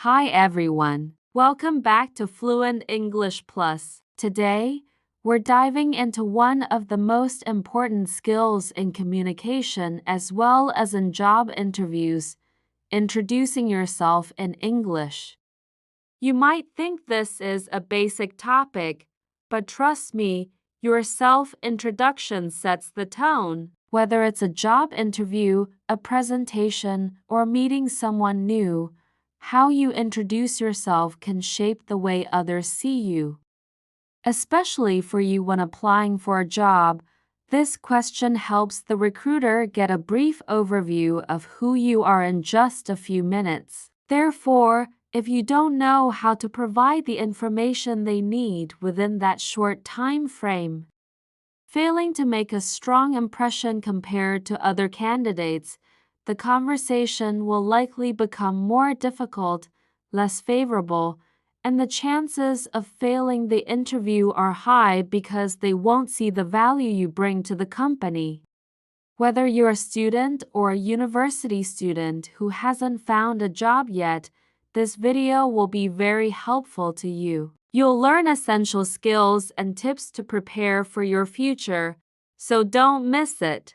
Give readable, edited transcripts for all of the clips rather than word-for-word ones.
Hi everyone. Welcome back to Fluent English Plus. Today, we're diving into one of the most important skills in communication as well as in job interviews, introducing yourself in English. You might think this is a basic topic, but trust me, your self-introduction sets the tone. Whether it's a job interview, a presentation, or meeting someone new, how you introduce yourself can shape the way others see you. Especially for you when applying for a job, this question helps the recruiter get a brief overview of who you are in just a few minutes. Therefore, if you don't know how to provide the information they need within that short time frame, failing to make a strong impression compared to other candidates, the conversation will likely become more difficult, less favorable, and the chances of failing the interview are high because they won't see the value you bring to the company. Whether you're a student or a university student who hasn't found a job yet, this video will be very helpful to you. You'll learn essential skills and tips to prepare for your future, so don't miss it.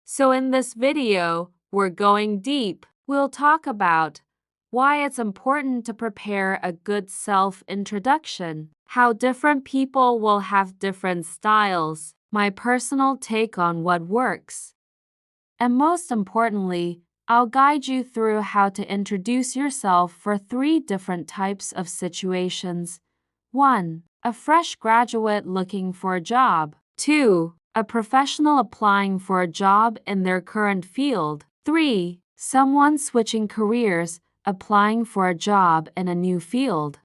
So in this video, we're going deep. We'll talk about why it's important to prepare a good self-introduction, how different people will have different styles, my personal take on what works, and most importantly, I'll guide you through how to introduce yourself for 3 different types of situations. 1. A fresh graduate looking for a job. 2. A professional applying for a job in their current field. 3. Someone switching careers, applying for a job in a new field.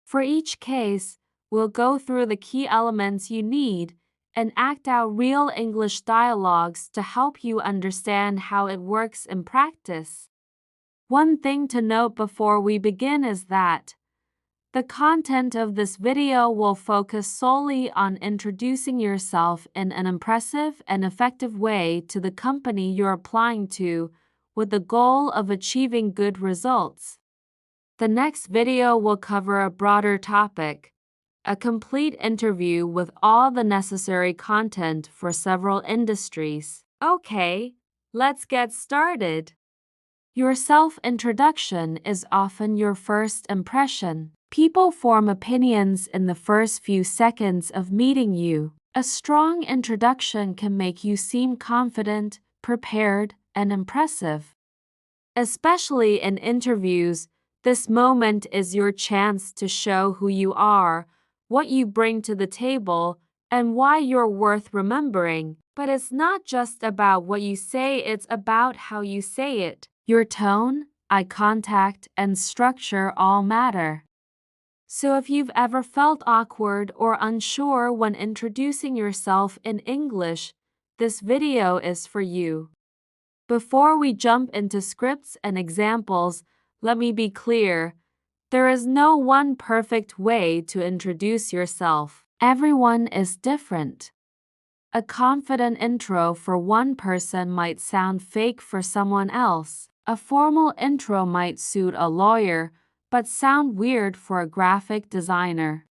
For each case, we'll go through the key elements you need and act out real English dialogues to help you understand how it works in practice. One thing to note before we begin is that the content of this video will focus solely on introducing yourself in an impressive and effective way to the company you're applying to, with the goal of achieving good results. The next video will cover a broader topic, a complete interview with all the necessary content for several industries. Okay, let's get started. Your self-introduction is often your first impression. People form opinions in the first few seconds of meeting you. A strong introduction can make you seem confident, prepared, and impressive. Especially in interviews, this moment is your chance to show who you are, what you bring to the table, and why you're worth remembering. But it's not just about what you say, it's about how you say it. Your tone, eye contact, and structure all matter. So if you've ever felt awkward or unsure when introducing yourself in English, this video is for you. Before we jump into scripts and examples, let me be clear. There is no one perfect way to introduce yourself. Everyone is different. A confident intro for one person might sound fake for someone else. A formal intro might suit a lawyer, but sound weird for a graphic designer.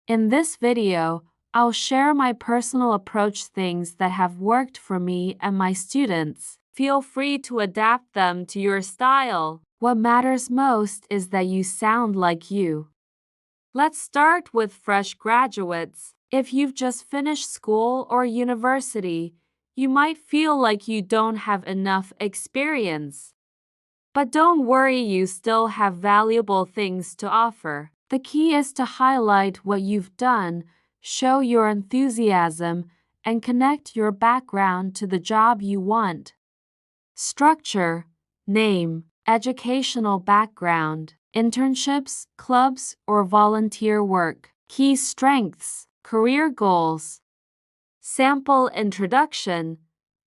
In this video, I'll share my personal approach, things that have worked for me and my students. Feel free to adapt them to your style. What matters most is that you sound like you. Let's start with fresh graduates. If you've just finished school or university, you might feel like you don't have enough experience. But don't worry, you still have valuable things to offer. The key is to highlight what you've done, show your enthusiasm, and connect your background to the job you want. Structure, name, educational background, internships, clubs, or volunteer work. Key strengths, career goals. Sample introduction.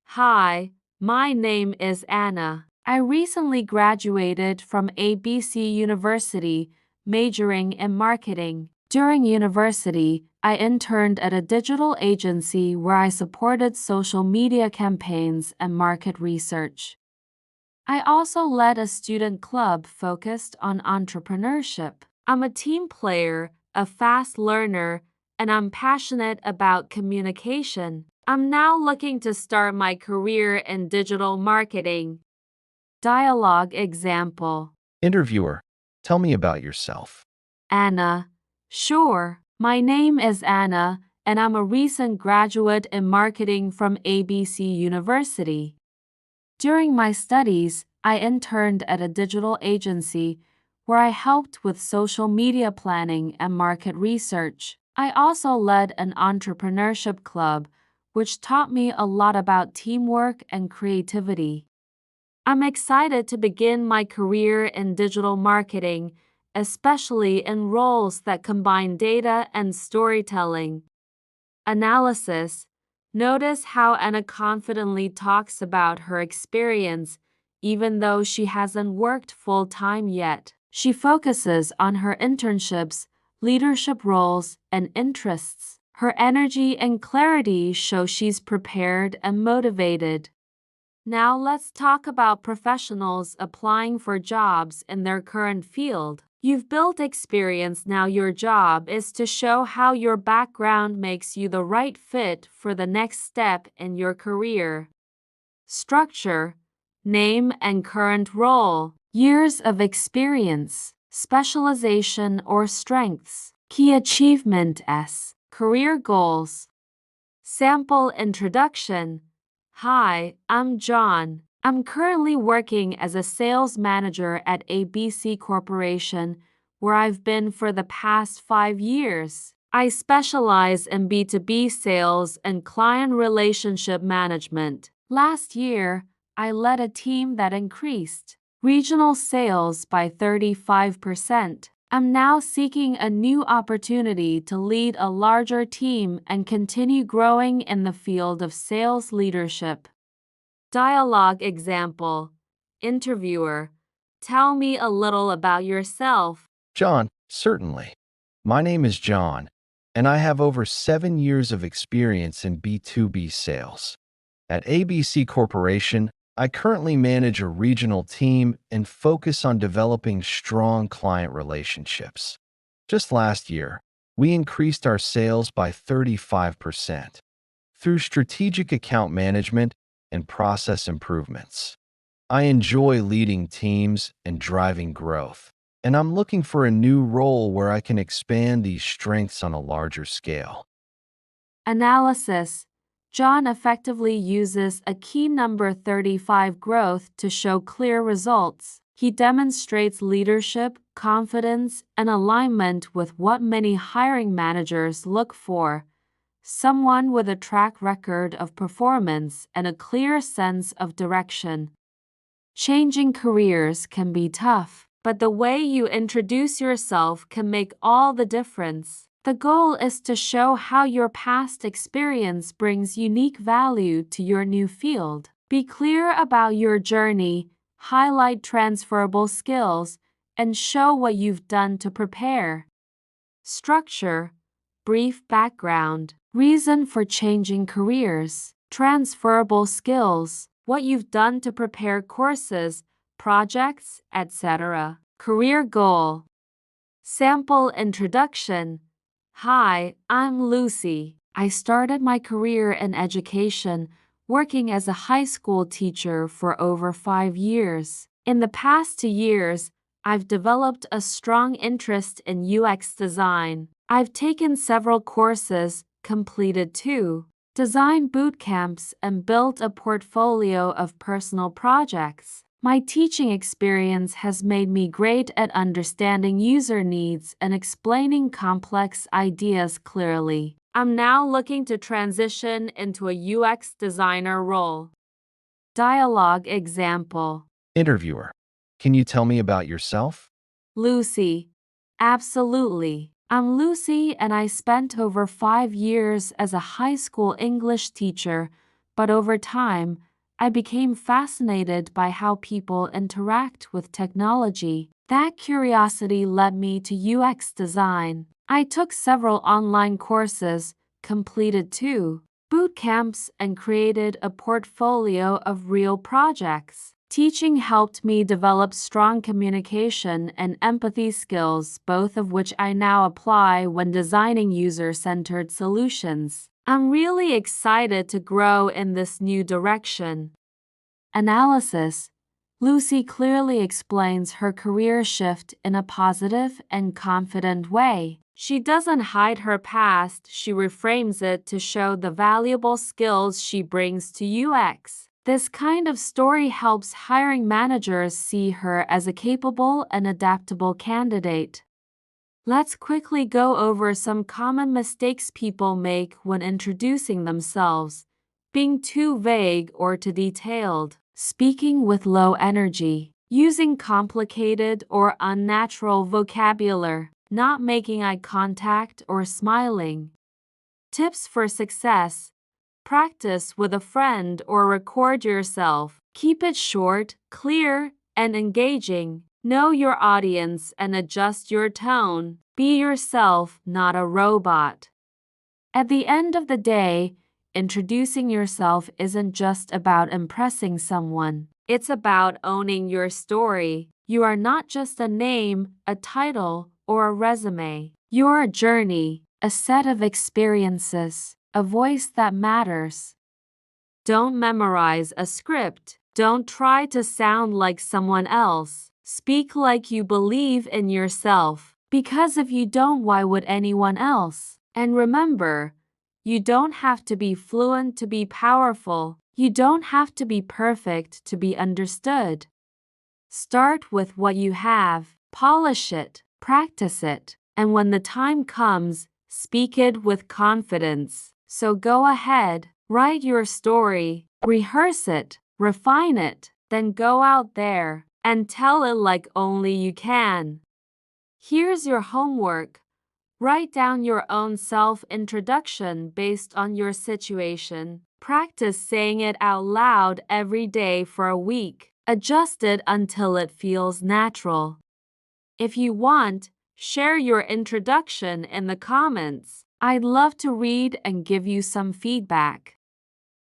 Hi, my name is Anna. I recently graduated from ABC University, majoring in marketing. During university, I interned at a digital agency where I supported social media campaigns and market research. I also led a student club focused on entrepreneurship. I'm a team player, a fast learner, and I'm passionate about communication. I'm now looking to start my career in digital marketing. Dialogue example. Interviewer, tell me about yourself. Anna. Sure. My name is Anna, and I'm a recent graduate in marketing from ABC University. During my studies, I interned at a digital agency where I helped with social media planning and market research. I also led an entrepreneurship club, which taught me a lot about teamwork and creativity. I'm excited to begin my career in digital marketing, especially in roles that combine data and storytelling. Analysis. Notice how Anna confidently talks about her experience, even though she hasn't worked full-time yet. She focuses on her internships, leadership roles, and interests. Her energy and clarity show she's prepared and motivated. Now let's talk about professionals applying for jobs in their current field. You've built experience, now your job is to show how your background makes you the right fit for the next step in your career. Structure, name and current role, years of experience, specialization or strengths, key achievement S, career goals. Sample introduction. Hi, I'm John. I'm currently working as a sales manager at ABC Corporation, where I've been for the past 5 years. I specialize in B2B sales and client relationship management. Last year, I led a team that increased regional sales by 35%. I'm now seeking a new opportunity to lead a larger team and continue growing in the field of sales leadership. Dialogue example. Interviewer. Tell me a little about yourself. John, certainly. My name is John, and I have over 7 years of experience in B2B sales. At ABC Corporation, I currently manage a regional team and focus on developing strong client relationships. Just last year, we increased our sales by 35% through strategic account management and process improvements. I enjoy leading teams and driving growth, and I'm looking for a new role where I can expand these strengths on a larger scale. Analysis. John effectively uses a key number 35 growth to show clear results. He demonstrates leadership, confidence, and alignment with what many hiring managers look for. Someone with a track record of performance and a clear sense of direction. Changing careers can be tough, but the way you introduce yourself can make all the difference. The goal is to show how your past experience brings unique value to your new field. Be clear about your journey, highlight transferable skills, and show what you've done to prepare. Structure, brief background, reason for changing careers, transferable skills, what you've done to prepare courses, projects, etc. Career goal. Sample introduction. Hi, I'm Lucy. I started my career in education, working as a high school teacher for over 5 years. In the past 2 years, I've developed a strong interest in UX design. I've taken several courses, completed 2 design boot camps, and built a portfolio of personal projects. My teaching experience has made me great at understanding user needs and explaining complex ideas clearly. I'm now looking to transition into a UX designer role. Dialogue example. Interviewer, can you tell me about yourself? Lucy. Absolutely. I'm Lucy, and I spent over 5 years as a high school English teacher, but over time, I became fascinated by how people interact with technology. That curiosity led me to UX design. I took several online courses, completed 2 boot camps, and created a portfolio of real projects. Teaching helped me develop strong communication and empathy skills, both of which I now apply when designing user-centered solutions. I'm really excited to grow in this new direction. Analysis. Lucy clearly explains her career shift in a positive and confident way. She doesn't hide her past, she reframes it to show the valuable skills she brings to UX. This kind of story helps hiring managers see her as a capable and adaptable candidate. Let's quickly go over some common mistakes people make when introducing themselves: being too vague or too detailed, speaking with low energy, using complicated or unnatural vocabulary, not making eye contact or smiling. Tips for success: practice with a friend or record yourself. Keep it short, clear, and engaging. Know your audience and adjust your tone. Be yourself, not a robot. At the end of the day, introducing yourself isn't just about impressing someone. It's about owning your story. You are not just a name, a title, or a resume. You're a journey, a set of experiences, a voice that matters. Don't memorize a script. Don't try to sound like someone else. Speak like you believe in yourself. Because if you don't, why would anyone else? And remember, you don't have to be fluent to be powerful. You don't have to be perfect to be understood. Start with what you have, polish it, practice it, and when the time comes, speak it with confidence. So go ahead, write your story, rehearse it, refine it, then go out there and tell it like only you can. Here's your homework. Write down your own self-introduction based on your situation. Practice saying it out loud every day for a week. Adjust it until it feels natural. If you want, share your introduction in the comments. I'd love to read and give you some feedback.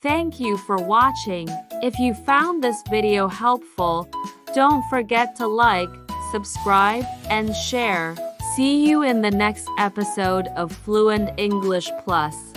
Thank you for watching. If you found this video helpful, don't forget to like, subscribe, and share. See you in the next episode of Fluent English Plus.